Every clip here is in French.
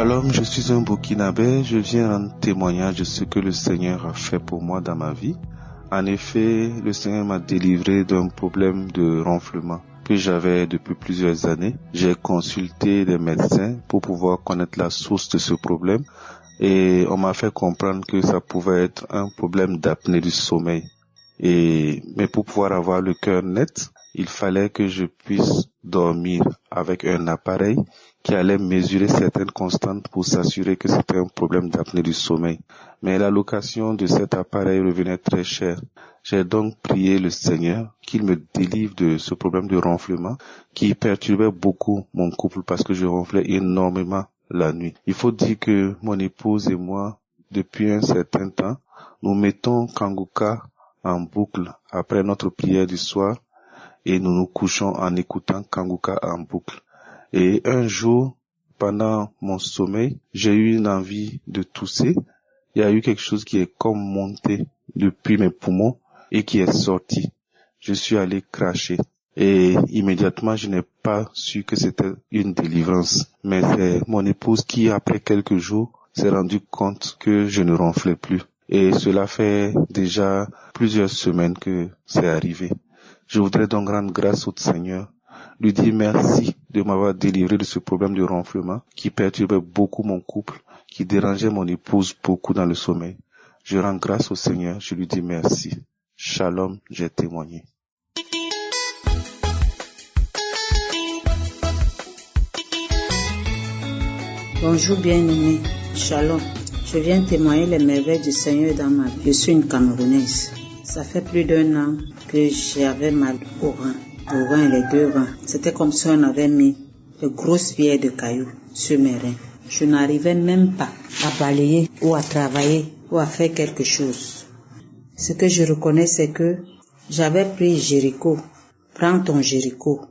Shalom, je suis un Burkinabé, je viens rendre témoignage de ce que le Seigneur a fait pour moi dans ma vie. En effet, le Seigneur m'a délivré d'un problème de ronflement que j'avais depuis plusieurs années. J'ai consulté des médecins pour pouvoir connaître la source de ce problème et on m'a fait comprendre que ça pouvait être un problème d'apnée du sommeil. Mais pour pouvoir avoir le cœur net, il fallait que je puisse dormir avec un appareil qui allait mesurer certaines constantes pour s'assurer que c'était un problème d'apnée du sommeil. Mais la location de cet appareil revenait très cher. J'ai donc prié le Seigneur qu'il me délivre de ce problème de ronflement qui perturbait beaucoup mon couple parce que je ronflais énormément la nuit. Il faut dire que mon épouse et moi, depuis un certain temps, nous mettons Kanguka en boucle après notre prière du soir et nous nous couchons en écoutant Kanguka en boucle. Et un jour, pendant mon sommeil, j'ai eu une envie de tousser. Il y a eu quelque chose qui est comme monté depuis mes poumons et qui est sorti. Je suis allé cracher. Et immédiatement, je n'ai pas su que c'était une délivrance. Mais c'est mon épouse qui, après quelques jours, s'est rendu compte que je ne ronflais plus. Et cela fait déjà plusieurs semaines que c'est arrivé. Je voudrais donc rendre grâce au Seigneur, lui dire merci de m'avoir délivré de ce problème de ronflement qui perturbait beaucoup mon couple, qui dérangeait mon épouse beaucoup dans le sommeil. Je rends grâce au Seigneur, je lui dis merci. Shalom, j'ai témoigné. Bonjour bien-aimé, Shalom. Je viens témoigner les merveilles du Seigneur dans ma vie. Je suis une Camerounaise. Ça fait plus d'1 an que j'avais mal au rein et les 2 reins. C'était comme si on avait mis de grosses pierres de cailloux sur mes reins. Je n'arrivais même pas à balayer ou à travailler ou à faire quelque chose. Ce que je reconnais, c'est que j'avais pris Jéricho. Prends ton Jéricho.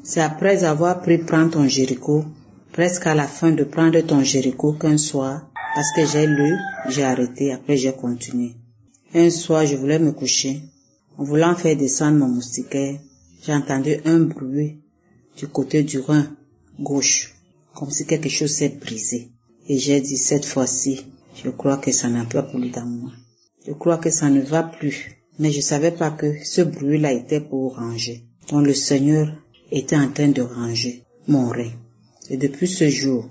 C'est après avoir pris Prends ton Jéricho, presque à la fin de prendre ton Jéricho qu'un soir, parce que j'ai lu, j'ai arrêté, après j'ai continué. Un soir, je voulais me coucher. En voulant faire descendre mon moustiquaire, j'ai entendu un bruit du côté du rein gauche, comme si quelque chose s'est brisé. Et j'ai dit, cette fois-ci, je crois que ça n'a pas plus dans moi. Je crois que ça ne va plus. Mais je savais pas que ce bruit-là était pour ranger. Donc le Seigneur était en train de ranger mon rein. Et depuis ce jour,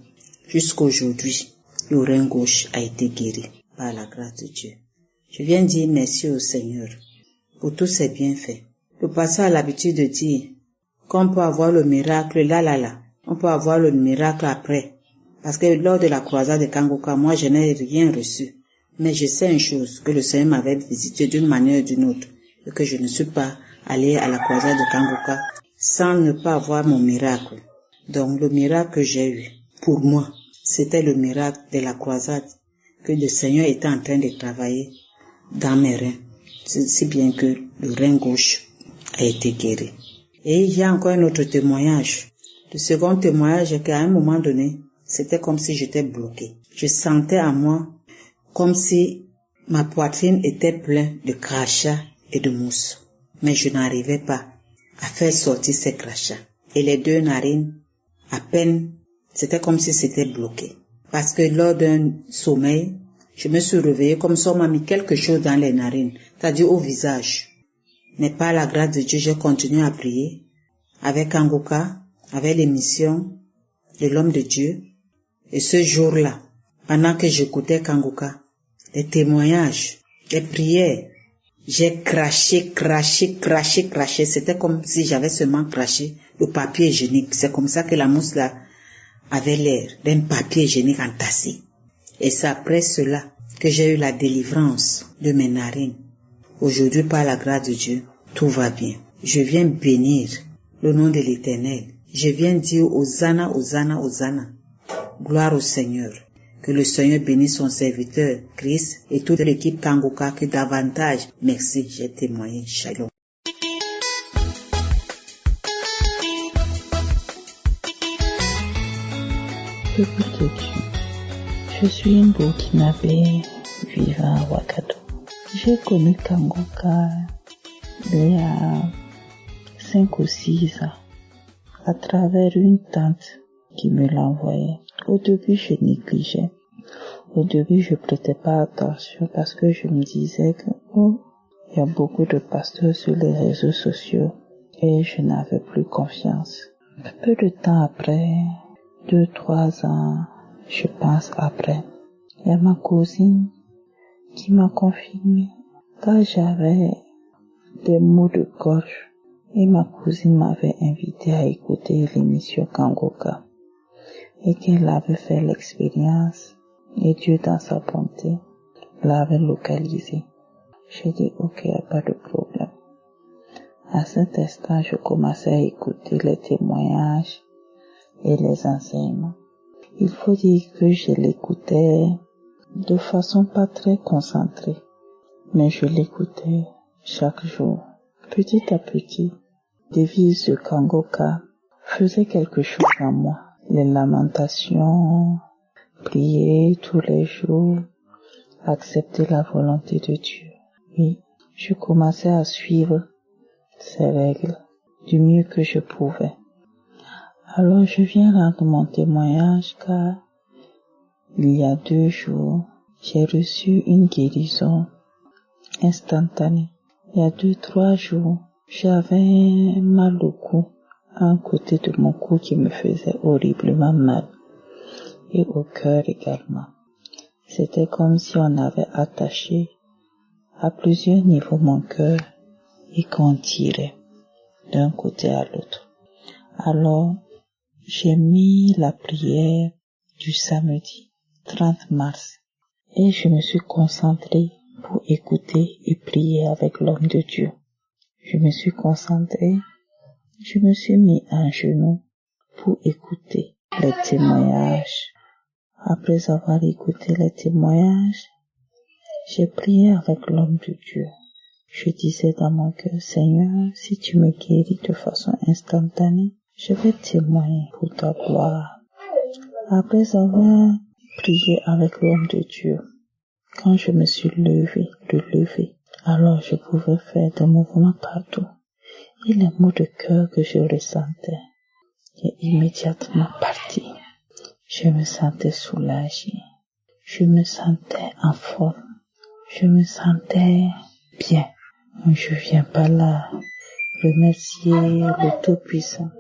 jusqu'à aujourd'hui, le rein gauche a été guéri par la grâce de Dieu. Je viens dire merci au Seigneur pour tous ses bienfaits. Le pasteur a l'habitude de dire qu'on peut avoir le miracle là. On peut avoir le miracle après. Parce que lors de la croisade de Kanguka, moi je n'ai rien reçu. Mais je sais une chose, que le Seigneur m'avait visité d'une manière ou d'une autre. Et que je ne suis pas allé à la croisade de Kanguka sans ne pas avoir mon miracle. Donc le miracle que j'ai eu, pour moi, c'était le miracle de la croisade que le Seigneur était en train de travailler dans mes reins. Si bien que le rein gauche a été guéri. Et il y a encore un autre témoignage. Le second témoignage est qu'à un moment donné, c'était comme si j'étais bloquée. Je sentais à moi comme si ma poitrine était pleine de crachats et de mousse. Mais je n'arrivais pas à faire sortir ces crachats. Et les 2 narines, à peine, c'était comme si c'était bloqué. Parce que lors d'un sommeil, je me suis réveillée comme si on m'a mis quelque chose dans les narines, c'est-à-dire au visage. Mais par la grâce de Dieu, j'ai continué à prier avec Kanguka, avec l'émission de l'homme de Dieu. Et ce jour-là, pendant que j'écoutais Kanguka, les témoignages, les prières, j'ai craché. C'était comme si j'avais seulement craché le papier hygiénique. C'est comme ça que la mousse là avait l'air d'un papier hygiénique entassé. Et c'est après cela que j'ai eu la délivrance de mes narines. Aujourd'hui, par la grâce de Dieu, tout va bien. Je viens bénir le nom de l'Éternel. Je viens dire Hosanna, Hosanna, Hosanna. Gloire au Seigneur. Que le Seigneur bénisse son serviteur, Christ, et toute l'équipe Kanguka que davantage. Merci, j'ai témoigné. Shalom. Peuple de Dieu, je suis une Burkinabé vivant à Ouagadougou. J'ai connu Kanguka il y a 5 ou 6 ans à travers une tante qui me l'envoyait. Au début, je négligeais. Au début, je prêtais pas attention parce que je me disais que, il y a beaucoup de pasteurs sur les réseaux sociaux et je n'avais plus confiance. Peu de temps après, 2-3 ans, je pense après, il y a ma cousine qui m'a confirmé quand j'avais des maux de gorge et ma cousine m'avait invité à écouter l'émission Kangoka et qu'elle avait fait l'expérience et Dieu dans sa bonté l'avait localisé. J'ai dit ok, il n'y a pas de problème. À cet instant, je commençais à écouter les témoignages et les enseignements. Il faut dire que je l'écoutais de façon pas très concentrée, mais je l'écoutais chaque jour. Petit à petit, des devises de Kangoka faisaient quelque chose en moi. Les lamentations, prier tous les jours, accepter la volonté de Dieu. Oui, je commençais à suivre ces règles du mieux que je pouvais. Alors je viens rendre mon témoignage car il y a 2 jours, j'ai reçu une guérison instantanée. Il y a 2-3 jours, j'avais mal au cou, un côté de mon cou qui me faisait horriblement mal et au cœur également. C'était comme si on avait attaché à plusieurs niveaux mon cœur et qu'on tirait d'un côté à l'autre. Alors, j'ai mis la prière du samedi 30 mars et je me suis concentrée pour écouter et prier avec l'homme de Dieu. Je me suis concentrée, je me suis mis à genoux pour écouter les témoignages. Après avoir écouté les témoignages, j'ai prié avec l'homme de Dieu. Je disais dans mon cœur, Seigneur, si tu me guéris de façon instantanée, je vais témoigner pour ta gloire. Après avoir prié avec l'homme de Dieu, quand je me suis levé, alors je pouvais faire des mouvements partout. Et les maux de cœur que je ressentais est immédiatement parti. Je me sentais soulagée. Je me sentais en forme. Je me sentais bien. Je viens par là remercier le Tout-Puissant,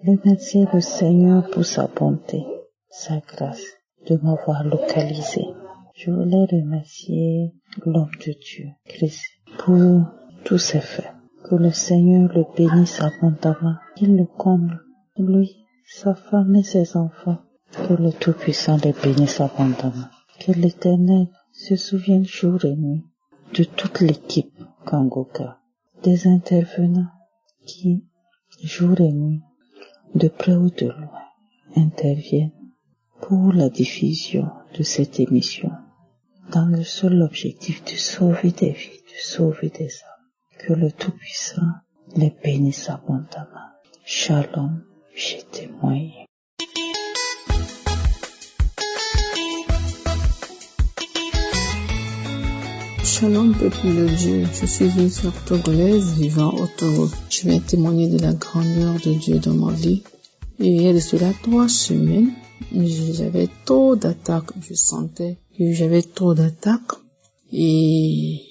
remercier le Seigneur pour sa bonté, sa grâce de m'avoir localisé. Je voulais remercier l'homme de Dieu, Christ, pour tous ses faits. Que le Seigneur le bénisse abondamment, qu'il le comble, lui, sa femme et ses enfants. Que le Tout-Puissant les bénisse abondamment. Que l'Éternel se souvienne jour et nuit de toute l'équipe Kangoka, des intervenants qui, jour et nuit, de près ou de loin, interviennent pour la diffusion de cette émission, dans le seul objectif de sauver des vies, de sauver des âmes. Que le Tout-Puissant les bénisse abondamment. Shalom, j'ai témoigné. Shalom, peuple de Dieu. Je suis une sœur togolaise vivant au Togo. Je viens témoigner de la grandeur de Dieu dans ma vie. Et il y a de cela 3 semaines, j'avais trop d'attaques. Je sentais que j'avais trop d'attaques. Et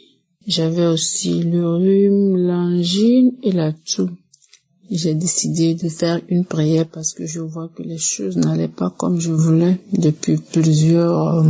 j'avais aussi le rhume, l'angine et la toux. J'ai décidé de faire une prière parce que je vois que les choses n'allaient pas comme je voulais depuis plusieurs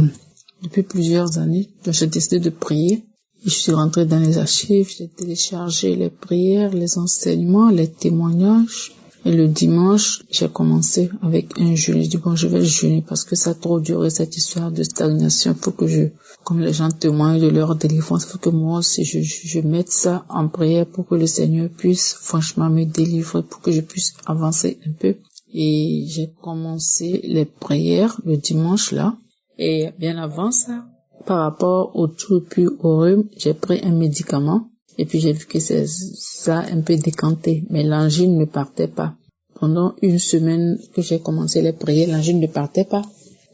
années. Donc j'ai décidé de prier. Je suis rentrée dans les archives, j'ai téléchargé les prières, les enseignements, les témoignages. Et le dimanche, j'ai commencé avec un jeûne. Je dis bon, je vais jeûner parce que ça a trop duré cette histoire de stagnation. Faut que comme les gens témoignent de leur délivrance, faut que moi aussi je mette ça en prière pour que le Seigneur puisse franchement me délivrer, pour que je puisse avancer un peu. Et j'ai commencé les prières le dimanche là. Et bien avant ça, par rapport au toux puis au rhume, j'ai pris un médicament et puis j'ai vu que ça a un peu décanté, mais l'angine ne partait pas. Pendant une semaine que j'ai commencé les prières, l'angine ne partait pas.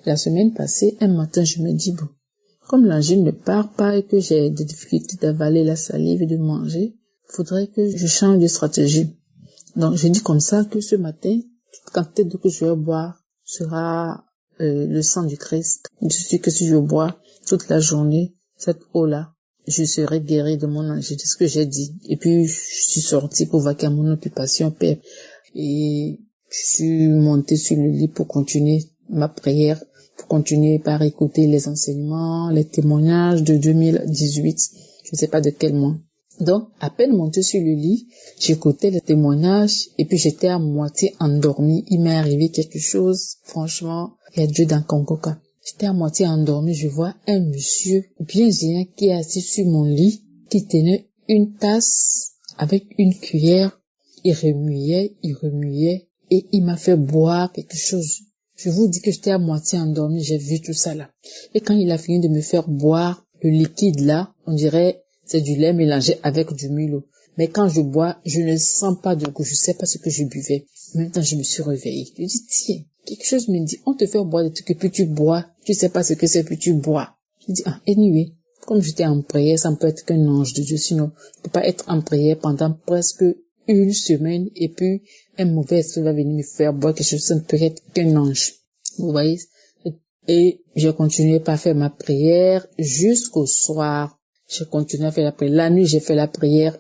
La semaine passée, un matin, je me dis bon, comme l'angine ne part pas et que j'ai des difficultés d'avaler la salive et de manger, il faudrait que je change de stratégie. Donc je dis comme ça que ce matin, toute quantité d'eau que je vais boire, sera le sang du Christ. Je sais que si je bois toute la journée cette eau-là, je serai guéri de mon angine. C'est ce que j'ai dit. Et puis, je suis sortie pour vaquer à mon occupation, Père. Et je suis montée sur le lit pour continuer ma prière, pour continuer par écouter les enseignements, les témoignages de 2018. Je ne sais pas de quel mois. Donc, à peine montée sur le lit, j'écoutais les témoignages et puis j'étais à moitié endormie. Il m'est arrivé quelque chose, franchement, il y a Dieu dans Kongoka. J'étais à moitié endormie, je vois un monsieur bien géant qui est assis sur mon lit, qui tenait une tasse avec une cuillère. Il remuait, et il m'a fait boire quelque chose. Je vous dis que j'étais à moitié endormie, j'ai vu tout ça là. Et quand il a fini de me faire boire le liquide là, on dirait c'est du lait mélangé avec du Milo. Mais quand je bois, je ne sens pas de goût, je sais pas ce que je buvais. Maintenant, je me suis réveillée. Je dis, tiens, quelque chose me dit, on te fait boire des trucs et puis tu bois. Tu sais pas ce que c'est, puis tu bois. Je dis, anyway, comme j'étais en prière, ça ne peut être qu'un ange de Dieu, sinon, je peux pas être en prière pendant presque une semaine et puis un mauvais esprit va venir me faire boire quelque chose, ça ne peut être qu'un ange. Vous voyez? Et j'ai continué par faire ma prière jusqu'au soir. J'ai continué à faire la prière. La nuit, j'ai fait la prière.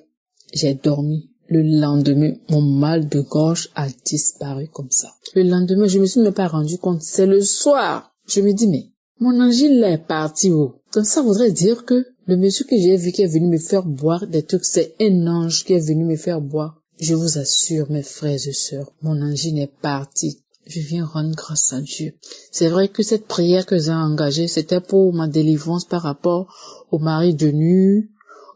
J'ai dormi. Le lendemain, mon mal de gorge a disparu comme ça. Le lendemain, je me suis même pas rendu compte. C'est le soir. Je me dis, mais mon angine là est parti où? Donc ça voudrait dire que le monsieur que j'ai vu qui est venu me faire boire des trucs, c'est un ange qui est venu me faire boire. Je vous assure, mes frères et sœurs, mon angine est parti. Je viens rendre grâce à Dieu. C'est vrai que cette prière que j'ai engagée, c'était pour ma délivrance par rapport au mari de nuit,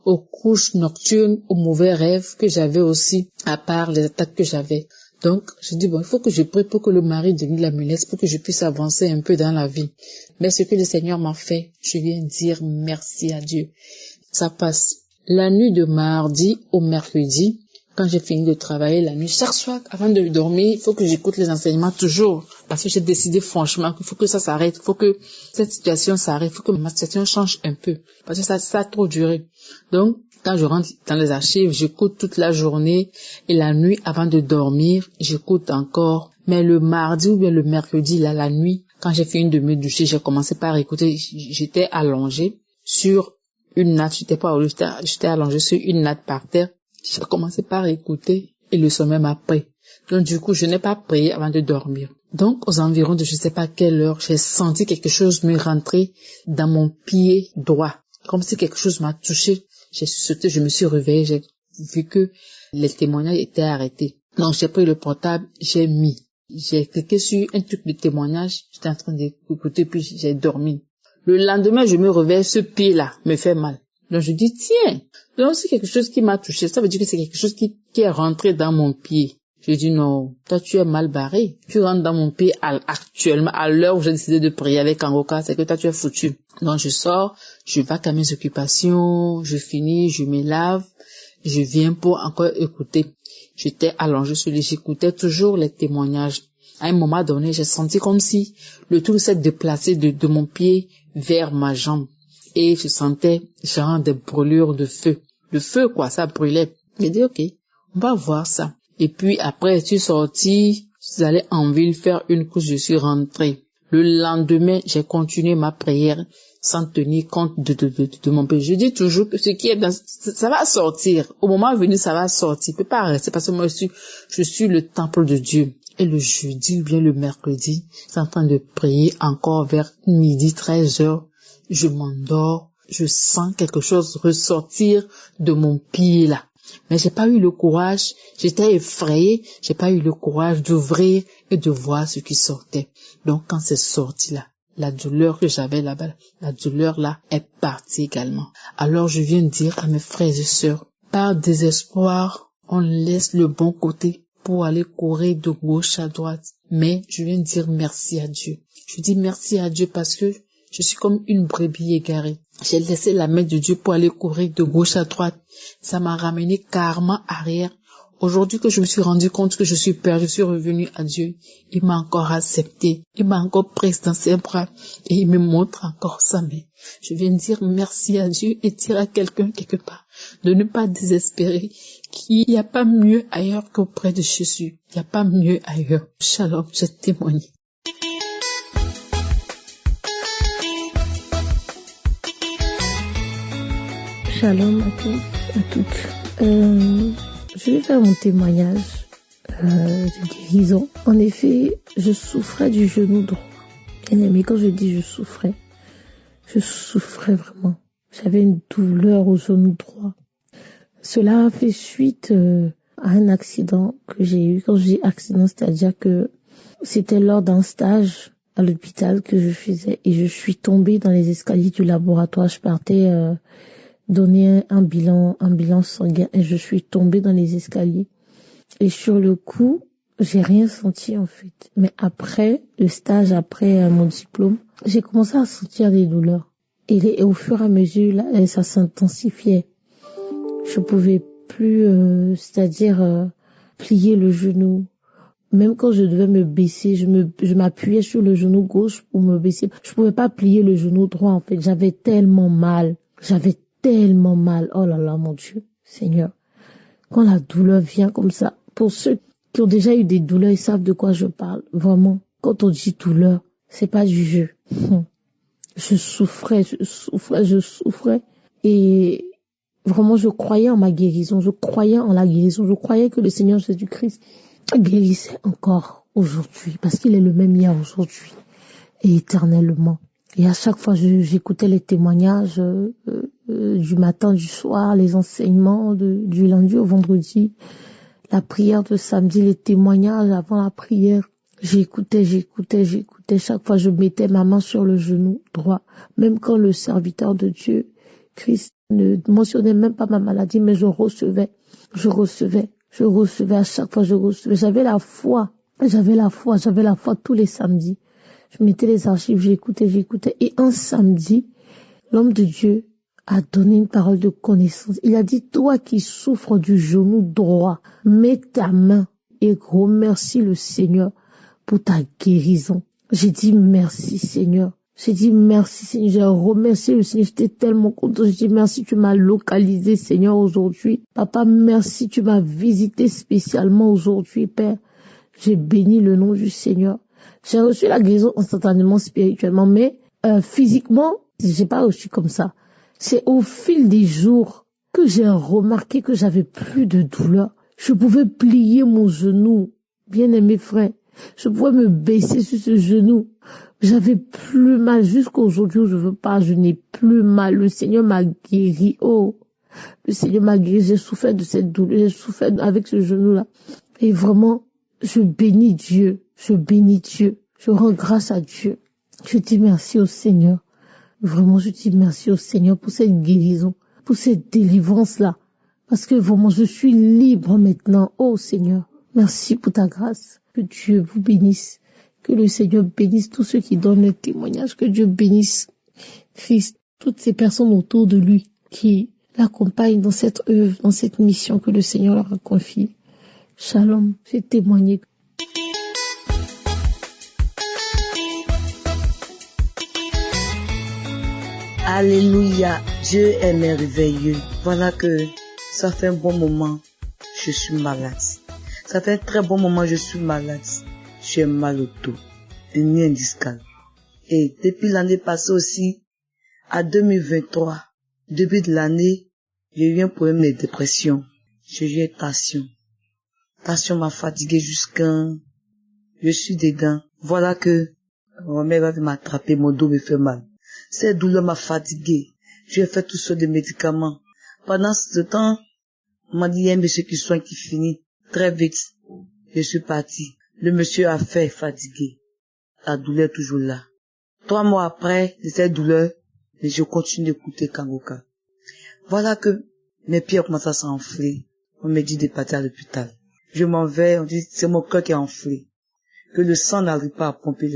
aux couches nocturnes, aux mauvais rêves que j'avais aussi, à part les attaques que j'avais. Donc, je dis, bon, il faut que je prie pour que le mari de nuit la me laisse, pour que je puisse avancer un peu dans la vie. Mais ce que le Seigneur m'a fait, je viens dire merci à Dieu. Ça passe. La nuit de mardi au mercredi, quand j'ai fini de travailler la nuit, chaque soir, avant de dormir, il faut que j'écoute les enseignements toujours. Parce que j'ai décidé franchement qu'il faut que ça s'arrête. Il faut que cette situation s'arrête. Il faut que ma situation change un peu. Parce que ça a trop duré. Donc, quand je rentre dans les archives, j'écoute toute la journée. Et la nuit, avant de dormir, j'écoute encore. Mais le mardi ou bien le mercredi, là, la nuit, quand j'ai fini de me doucher, j'ai commencé par écouter. J'étais allongée sur une natte. J'étais allongée sur une natte par terre. J'ai commencé par écouter et le sommeil m'a pris. Donc du coup, je n'ai pas prié avant de dormir. Donc aux environs de je ne sais pas quelle heure, j'ai senti quelque chose me rentrer dans mon pied droit. Comme si quelque chose m'a touché. J'ai sauté, je me suis réveillée, j'ai vu que les témoignages étaient arrêtés. Donc j'ai pris le portable, j'ai cliqué sur un truc de témoignage, j'étais en train d'écouter puis j'ai dormi. Le lendemain, je me réveille, ce pied-là me fait mal. Donc je dis, tiens, donc c'est quelque chose qui m'a touché. Ça veut dire que c'est quelque chose qui est rentré dans mon pied. Je dis, non, toi tu es mal barré. Tu rentres dans mon pied actuellement, à l'heure où j'ai décidé de prier avec Kangoka, c'est que toi tu es foutu. Donc je sors, je vais à mes occupations, je finis, je me lave, je viens pour encore écouter. J'étais allongée sur le lit, j'écoutais toujours les témoignages. À un moment donné, j'ai senti comme si le tout s'est déplacé de mon pied vers ma jambe. Et je sentais genre des brûlures de feu. Le feu, quoi, ça brûlait. J'ai dit, ok, on va voir ça. Et puis après, je suis sortie, je suis allée en ville faire une course, je suis rentrée. Le lendemain, j'ai continué ma prière sans tenir compte de mon péché. Je dis toujours que ce qui est dans, ça va sortir. Au moment venu, ça va sortir. Il peut pas rester parce que moi, je suis le temple de Dieu. Et le jeudi ou bien le mercredi, je suis en train de prier encore vers midi, 13h. Je m'endors, je sens quelque chose ressortir de mon pied là. Mais j'ai pas eu le courage, j'étais effrayée, j'ai pas eu le courage d'ouvrir et de voir ce qui sortait. Donc quand c'est sorti là, la douleur que j'avais là-bas, la douleur là est partie également. Alors je viens dire à mes frères et sœurs, par désespoir, on laisse le bon côté pour aller courir de gauche à droite. Mais je viens dire merci à Dieu. Je dis merci à Dieu parce que je suis comme une brebis égarée. J'ai laissé la main de Dieu pour aller courir de gauche à droite. Ça m'a ramené carrément arrière. Aujourd'hui que je me suis rendu compte que je suis perdue, je suis revenue à Dieu. Il m'a encore accepté. Il m'a encore prise dans ses bras. Et il me montre encore sa main. Je viens dire merci à Dieu et dire à quelqu'un quelque part de ne pas désespérer. Qu'il n'y a pas mieux ailleurs qu'auprès de Jésus. Il n'y a pas mieux ailleurs. Shalom, j'ai témoigné. Shalom à tous, à toutes. Je vais faire mon témoignage de guérison. En effet, je souffrais du genou droit. Bien aimé, quand je dis je souffrais vraiment. J'avais une douleur au genou droit. Cela a fait suite à un accident que j'ai eu. Quand je dis accident, c'est-à-dire que c'était lors d'un stage à l'hôpital que je faisais et je suis tombée dans les escaliers du laboratoire. Je partais donner un bilan sanguin et je suis tombée dans les escaliers. Et sur le coup, j'ai rien senti en fait. Mais après le stage, après mon diplôme, j'ai commencé à sentir des douleurs. Et au fur et à mesure, là, ça s'intensifiait. Je pouvais plus, plier le genou. Même quand je devais me baisser, je m'appuyais sur le genou gauche pour me baisser. Je pouvais pas plier le genou droit, en fait. J'avais tellement mal. Oh là là, mon Dieu, Seigneur. Quand la douleur vient comme ça, pour ceux qui ont déjà eu des douleurs, ils savent de quoi je parle. Vraiment. Quand on dit douleur, c'est pas du jeu. Je souffrais. Et vraiment, je croyais en ma guérison. Je croyais en la guérison. Je croyais que le Seigneur Jésus-Christ guérissait encore aujourd'hui. Parce qu'il est le même hier, aujourd'hui et éternellement. Et à chaque fois, j'écoutais les témoignages du matin, du soir, les enseignements du lundi au vendredi, la prière de samedi, les témoignages avant la prière. J'écoutais. Chaque fois, je mettais ma main sur le genou droit. Même quand le serviteur de Dieu, Christ, ne mentionnait même pas ma maladie, mais je recevais. À chaque fois, je recevais. J'avais la foi tous les samedis. Je mettais les archives, j'écoutais. Et un samedi, l'homme de Dieu a donné une parole de connaissance. Il a dit, toi qui souffres du genou droit, mets ta main et remercie le Seigneur pour ta guérison. J'ai dit merci Seigneur. J'ai remercié le Seigneur. J'étais tellement content. J'ai dit merci, tu m'as localisé Seigneur aujourd'hui. Papa, merci, tu m'as visité spécialement aujourd'hui, Père. J'ai béni le nom du Seigneur. J'ai reçu la guérison instantanément, spirituellement, mais physiquement, j'ai pas reçu comme ça. C'est au fil des jours que j'ai remarqué que j'avais plus de douleur. Je pouvais plier mon genou, bien aimé frère. Je pouvais me baisser sur ce genou. J'avais plus mal jusqu'aujourd'hui où je n'ai plus mal. Le Seigneur m'a guéri. Oh, le Seigneur m'a guéri. J'ai souffert de cette douleur. J'ai souffert avec ce genou-là. Et vraiment, je bénis Dieu. Je rends grâce à Dieu. Je dis merci au Seigneur. Vraiment, je dis merci au Seigneur pour cette guérison, pour cette délivrance-là. Parce que vraiment, je suis libre maintenant. Oh Seigneur, merci pour ta grâce. Que Dieu vous bénisse. Que le Seigneur bénisse tous ceux qui donnent le témoignage. Que Dieu bénisse Christ, toutes ces personnes autour de lui qui l'accompagnent dans cette œuvre, dans cette mission que le Seigneur leur a confiée. Shalom, j'ai témoigné. Alléluia, Dieu est merveilleux. Voilà que ça fait un bon moment, je suis malade. Ça fait un très bon moment, je suis malade. J'ai mal au dos, une hernie discale. Et depuis l'année passée aussi, à 2023, début de l'année, j'ai eu un problème de dépression. J'ai eu une tension. Tension m'a fatigué je suis dedans. Voilà que ma mère va m'attraper, mon dos me fait mal. Cette douleur m'a fatigué. J'ai fait tout ça de médicaments. Pendant ce temps, on m'a dit, il y a un monsieur qui soigne qui finit très vite. Je suis parti. Le monsieur a fait fatigué. La douleur est toujours là. 3 mois après de cette douleur, je continue d'écouter Kangoka. Voilà que mes pieds ont commencé à s'enfler. On me dit de partir à l'hôpital. Je m'en vais, on dit c'est mon cœur qui est enflé. Que le sang n'arrive pas à pomper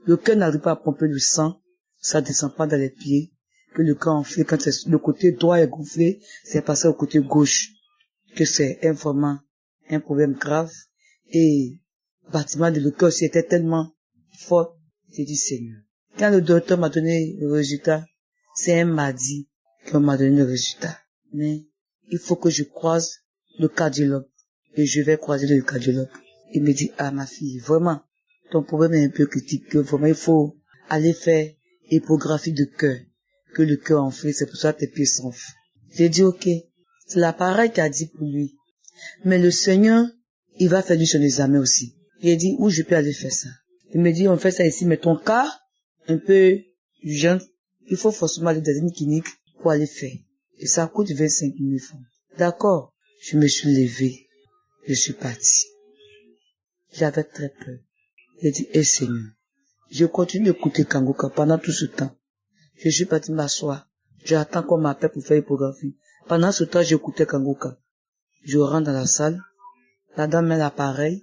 le cœur n'arrive pas à pomper le sang. Ça descend pas dans les pieds. Que le cœur enflé, quand le côté droit est gonflé, c'est passé au côté gauche. Que c'est vraiment un problème grave. Et le battement de le cœur aussi était tellement fort. J'ai dit Seigneur. Quand le docteur m'a donné le résultat, c'est un mardi qu'on m'a donné le résultat. Mais il faut que je croise le cardiologue. Et je vais croiser le cardiologue. Il me dit, ah ma fille, vraiment, ton problème est un peu critique. Vraiment, il faut aller faire échographie de cœur. Que le cœur enflé, c'est pour ça que tes pieds s'enflent. J'ai dit, ok, c'est l'appareil qui a dit pour lui. Mais le Seigneur, il va faire du son examen aussi. J'ai dit, où je peux aller faire ça? Il me dit, on fait ça ici, mais ton cas, un peu urgent, il faut forcément aller dans une clinique pour aller faire. Et ça coûte 25 000 francs. D'accord. Je me suis levé. Je suis parti. J'avais très peur. J'ai dit, Seigneur, je continue d'écouter Kangoka pendant tout ce temps. Je suis parti m'asseoir. J'attends qu'on m'appelle pour faire l'échographie. Pendant ce temps, j'écoutais Kangoka. Je rentre dans la salle. La dame met l'appareil.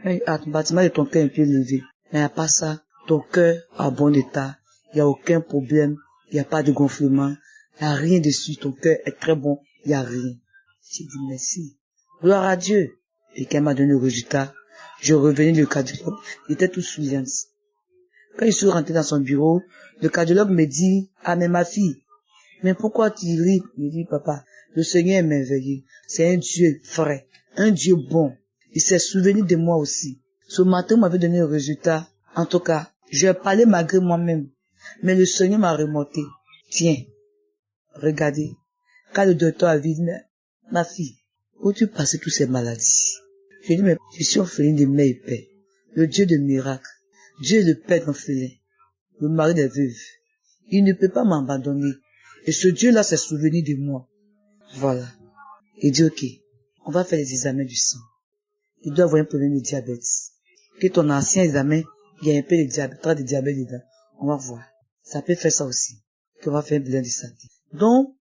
Ton bâtiment de ton cœur est un peu levé. Mais à part ça, ton cœur a bon état. Il n'y a aucun problème. Il n'y a pas de gonflement. Il n'y a rien dessus. Ton cœur est très bon. Il n'y a rien. J'ai dit merci. Gloire à Dieu. Et quand elle m'a donné le résultat, je revenais du cardiologue. Il était tout souriant. Quand je suis rentré dans son bureau, le cardiologue me dit, ah mais ma fille, mais pourquoi tu ris? Il dit, papa, le Seigneur est merveilleux. C'est un Dieu vrai, un Dieu bon. Il s'est souvenu de moi aussi. Ce matin, il m'avait donné le résultat. En tout cas, je vais parler malgré moi-même. Mais le Seigneur m'a remonté. Tiens, regardez. Quand le docteur a vu, ma fille, où tu passes toutes ces maladies? Je dis, mais je suis orpheline de mère et père. Le Dieu de miracles. Dieu est le père d'orphelin. Le mari des veuves. Il ne peut pas m'abandonner. Et ce Dieu-là s'est souvenu de moi. Voilà. Il dit, ok, on va faire les examens du sang. Il doit avoir un problème de diabète. Que ton ancien examen, il y a un peu de diabète, de diabète dedans. On va voir. Ça peut faire ça aussi. Qu'on va faire un bilan de santé. Donc,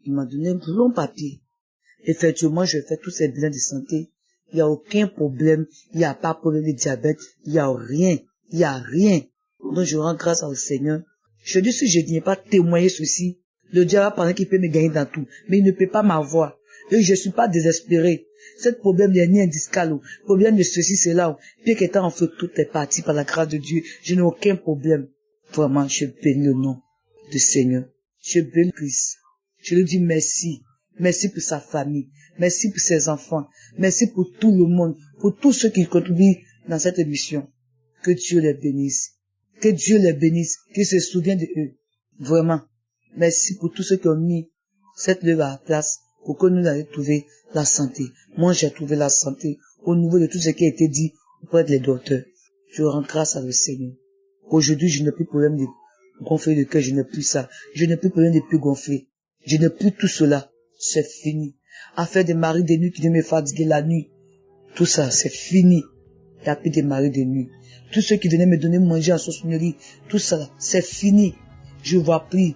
il m'a donné un long papier. Effectivement, je fais tous ces bilans de santé. Il n'y a aucun problème. Il n'y a pas de problème de diabète. Il n'y a rien. Il n'y a rien. Donc, je rends grâce au Seigneur. Je dis, si je ne viens pas témoigner ceci, le diable va penser qu'il peut me gagner dans tout. Mais il ne peut pas m'avoir. Et je ne suis pas désespéré. Ce problème n'est ni indiscal. Problème de ceci, cela. Puis qu'étant en feu, tout est parti par la grâce de Dieu. Je n'ai aucun problème. Vraiment, je bénis le nom du Seigneur. Je bénis Christ. Je lui dis merci. Merci pour sa famille. Merci pour ses enfants. Merci pour tout le monde. Pour tous ceux qui contribuent dans cette émission. Que Dieu les bénisse. Que Dieu les bénisse. Qu'il se souvienne de eux. Vraiment. Merci pour tous ceux qui ont mis cette lèvre à la place pour que nous ayons trouvé la santé. Moi, j'ai trouvé la santé au niveau de tout ce qui a été dit auprès des docteurs. Je rends grâce à le Seigneur. Aujourd'hui, je n'ai plus de problème de gonfler le cœur. Je n'ai plus ça. Je n'ai plus de problème de plus gonfler. Je n'ai plus tout cela. C'est fini. À faire des maris de nuit qui devaient me fatiguer la nuit. Tout ça, c'est fini. Il n'y a plus de maris de nuit. Tous ceux qui venaient me donner manger en sauce-nourrie, tout ça, c'est fini. Je vois plus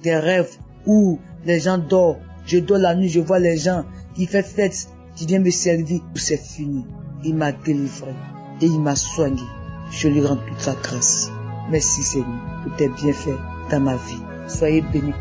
des rêves où les gens dorment. Je dors la nuit, je vois les gens qui font fête, qui viennent me servir. C'est fini. Il m'a délivré et il m'a soigné. Je lui rends toute sa grâce. Merci Seigneur pour tes bienfaits dans ma vie. Soyez bénis.